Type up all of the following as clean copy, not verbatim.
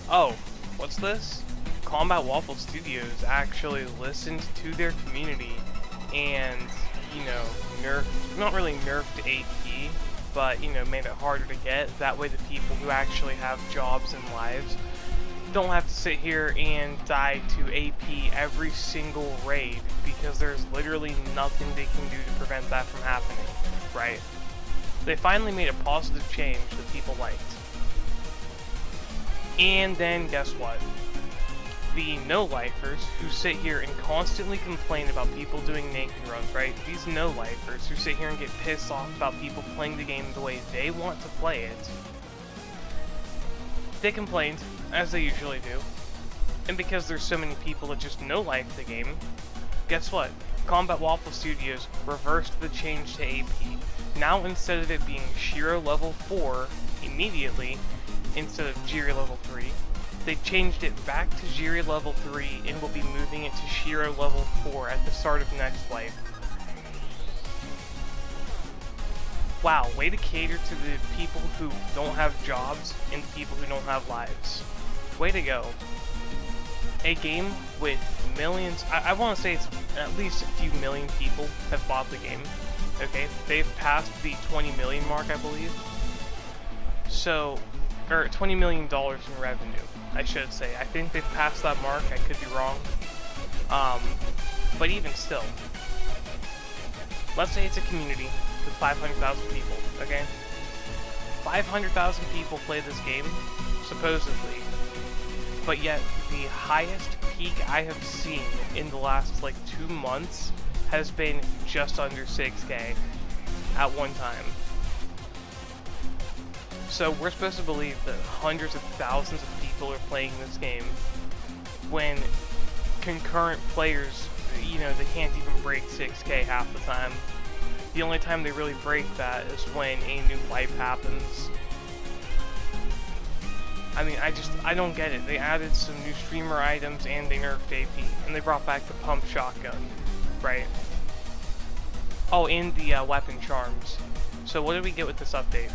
Oh, what's this? Combat Waffle Studios actually listened to their community and, you know, not really nerfed AP, but, you know, made it harder to get. That way the people who actually have jobs and lives don't have to sit here and die to AP every single raid, because there's literally nothing they can do to prevent that from happening, right? They finally made a positive change that people liked. And then guess what? The no-lifers who sit here and constantly complain about people doing naked runs, right? These no-lifers who sit here and get pissed off about people playing the game the way they want to play it, they complained, as they usually do. And because there's so many people that just no-life the game, guess what? Combat Waffle Studios reversed the change to AP. Now instead of it being Shiro level 4 immediately, instead of Jiri level 3, they changed it back to Jiri level 3 and will be moving it to Shiro level 4 at the start of next life. Wow, way to cater to the people who don't have jobs and the people who don't have lives. Way to go. A game with millions, I want to say it's at least a few million people have bought the game. Okay, they've passed the 20 million mark, I believe. So, or $20 million in revenue, I should say. I think they've passed that mark, I could be wrong. But even still, let's say it's a community with 500,000 people, okay? 500,000 people play this game, supposedly, but yet the highest peak I have seen in the last like 2 months has been just under 6K at one time. So we're supposed to believe that hundreds of thousands of people are playing this game when concurrent players, you know, they can't even break 6K half the time. The only time they really break that is when a new life happens. I mean, I don't get it. They added some new streamer items and they nerfed AP, and they brought back the pump shotgun, right? Oh, and the weapon charms. So what did we get with this update?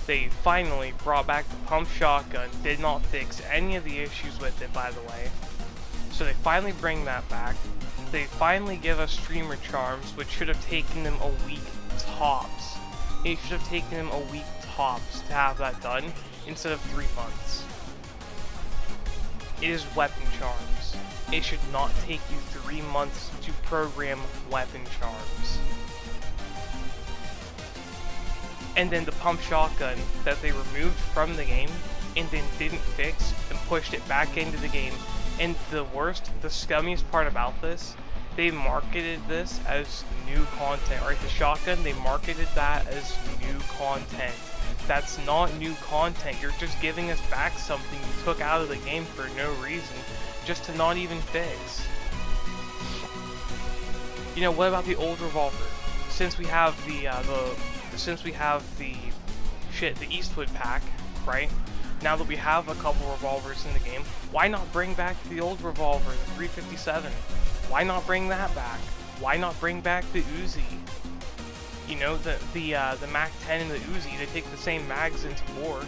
They finally brought back the pump shotgun, did not fix any of the issues with it, by the way. So they finally bring that back. They finally give us streamer charms, which should have taken them a week tops. It should have taken them a week tops to have that done, instead of 3 months. It is weapon charms. It should not take you 3 months to program weapon charms. And then the pump shotgun that they removed from the game and then didn't fix and pushed it back into the game. And the worst, the scummiest part about this, they marketed this as new content, right? The shotgun, they marketed that as new content. That's not new content. You're just giving us back something you took out of the game for no reason, just to not even fix. You know, what about the old revolver? Since we have the Eastwood pack, right? Now that we have a couple revolvers in the game, why not bring back the old revolver, the 357? Why not bring that back? Why not bring back the Uzi? You know, the MAC-10 and the Uzi, they take the same mags into war.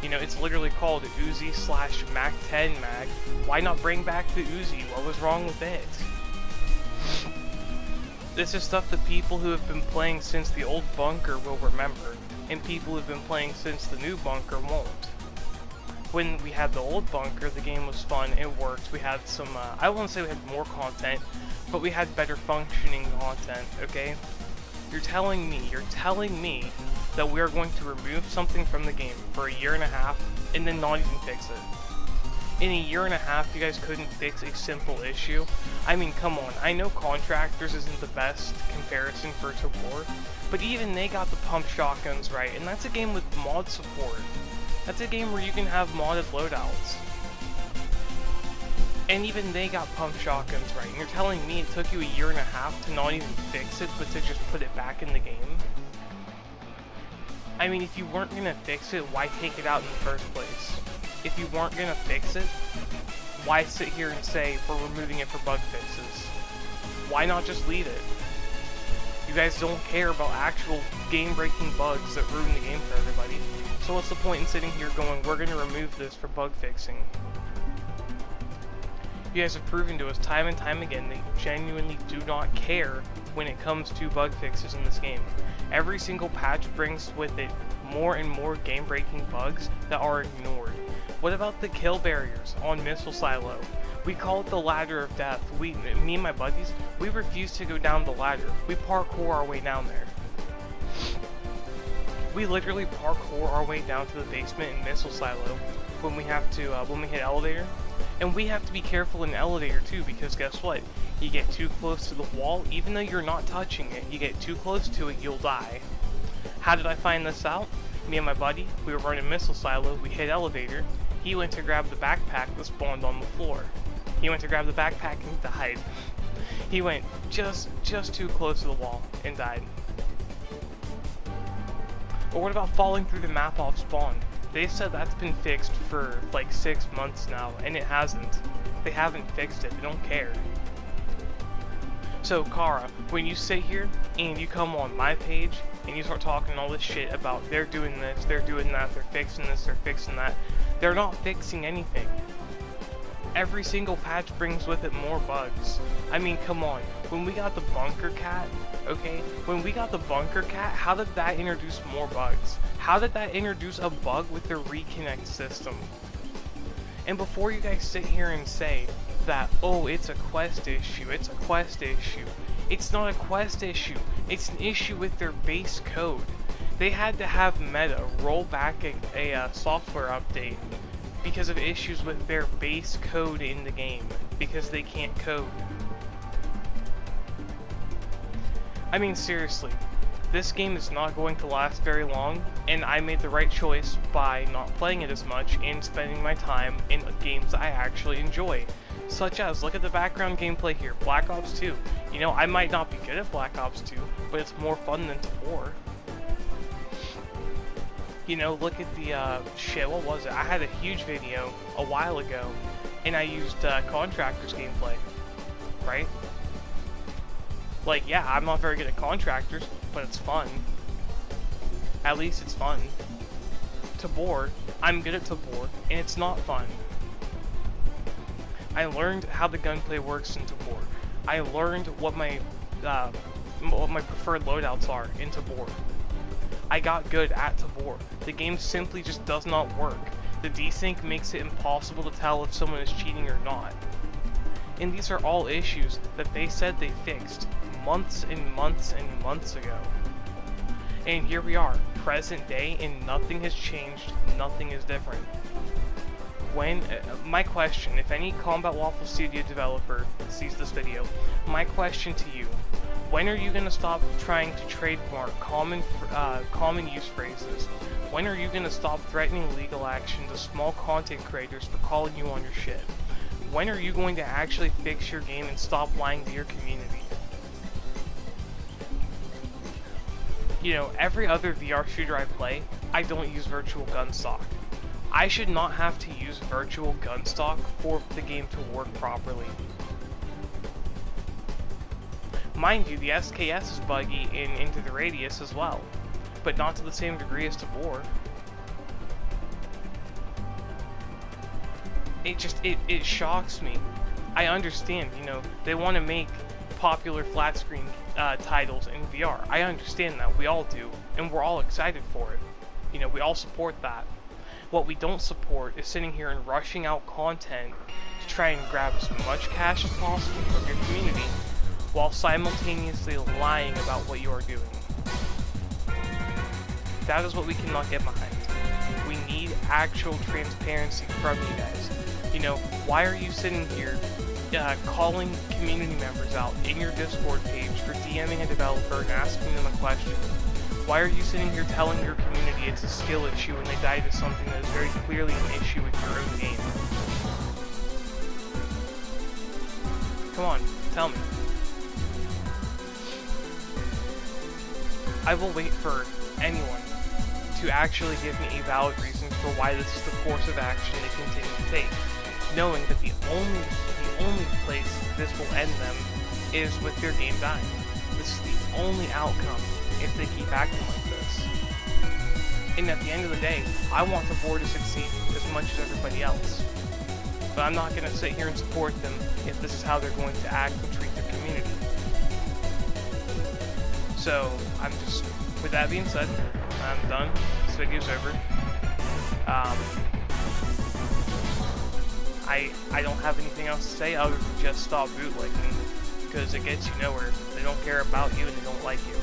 You know, it's literally called Uzi / MAC-10 mag. Why not bring back the Uzi? What was wrong with it? This is stuff that people who have been playing since the old bunker will remember, and people who have been playing since the new bunker won't. When we had the old bunker, the game was fun, it worked, we had some, I won't say we had more content, but we had better functioning content, okay? You're telling me that we are going to remove something from the game for a year and a half, and then not even fix it. In a year and a half, you guys couldn't fix a simple issue? I mean, come on, I know Contractors isn't the best comparison for Tabor, but even they got the pump shotguns right, and that's a game with mod support. That's a game where you can have modded loadouts. And even they got pump shotguns right, and you're telling me it took you a year and a half to not even fix it, but to just put it back in the game? I mean, if you weren't gonna fix it, why take it out in the first place? If you weren't gonna fix it, why sit here and say we're removing it for bug fixes? Why not just leave it? You guys don't care about actual game-breaking bugs that ruin the game for everybody. So So what's the point in sitting here going, we're going to remove this for bug fixing? You guys have proven to us time and time again that you genuinely do not care when it comes to bug fixes in this game. Every single patch brings with it more and more game-breaking bugs that are ignored. What about the kill barriers on Missile Silo? We call it the ladder of death. Me and my buddies, we refuse to go down the ladder. We parkour our way down there. We literally parkour our way down to the basement in Missile Silo when we have to, when we hit elevator. And we have to be careful in the elevator too, because guess what? You get too close to the wall, even though you're not touching it, you get too close to it, you'll die. How did I find this out? Me and my buddy, we were running Missile Silo, we hit elevator, he went to grab the backpack that spawned on the floor. He went to grab the backpack and died. He went just too close to the wall and died. Or what about falling through the map off spawn? They said that's been fixed for like 6 months now, and it hasn't. They haven't fixed it, they don't care. So Kara, when you sit here and you come on my page and you start talking all this shit about they're doing this, they're doing that, they're fixing this, they're fixing that, they're not fixing anything. Every single patch brings with it more bugs. I mean, come on. When we got the bunker cat, okay? When we got the bunker cat, how did that introduce more bugs? How did that introduce a bug with the reconnect system? And before you guys sit here and say that, oh, it's a quest issue, it's a quest issue. It's not a quest issue. It's an issue with their base code. They had to have Meta roll back a software update because of issues with their base code in the game, because they can't code. I mean, seriously, this game is not going to last very long, and I made the right choice by not playing it as much and spending my time in games I actually enjoy. Such as, look at the background gameplay here, Black Ops 2. You know, I might not be good at Black Ops 2, but it's more fun than Tabor. You know, look at the, shit, what was it? I had a huge video a while ago, and I used, Contractors gameplay, right? Like, yeah, I'm not very good at Contractors, but it's fun. At least it's fun. Tabor, I'm good at Tabor, and it's not fun. I learned how the gunplay works in Tabor. I learned what my preferred loadouts are in Tabor. I got good at Tabor. The game simply just does not work. The desync makes it impossible to tell if someone is cheating or not. And these are all issues that they said they fixed months and months and months ago. And here we are, present day, and nothing has changed, nothing is different. When, my question, if any Combat Waffle Studio developer sees this video, my question to you, when are you going to stop trying to trademark common use phrases? When are you going to stop threatening legal action to small content creators for calling you on your shit? When are you going to actually fix your game and stop lying to your community? You know, every other VR shooter I play, I don't use virtual gun stock. I should not have to use virtual gun stock for the game to work properly. Mind you, the SKS is buggy in Into the Radius as well, but not to the same degree as Tabor. It shocks me. I understand, you know, they want to make popular flat screen titles in VR. I understand that, we all do, and we're all excited for it. You know, we all support that. What we don't support is sitting here and rushing out content to try and grab as much cash as possible from your community, while simultaneously lying about what you are doing. That is what we cannot get behind. We need actual transparency from you guys. You know, why are you sitting here calling community members out in your Discord page for DMing a developer and asking them a question? Why are you sitting here telling your community it's a skill issue when they die to something that is very clearly an issue with your own game? Come on, tell me. I will wait for anyone to actually give me a valid reason for why this is the course of action they continue to take, knowing that the only place this will end them is with their game dying. This is the only outcome if they keep acting like this. And at the end of the day, I want the board to succeed as much as everybody else. But I'm not going to sit here and support them if this is how they're going to act and treat their community. So, with that being said, I'm done. This video's over. I don't have anything else to say other than just stop bootlegging, because it gets you nowhere. They don't care about you and they don't like you.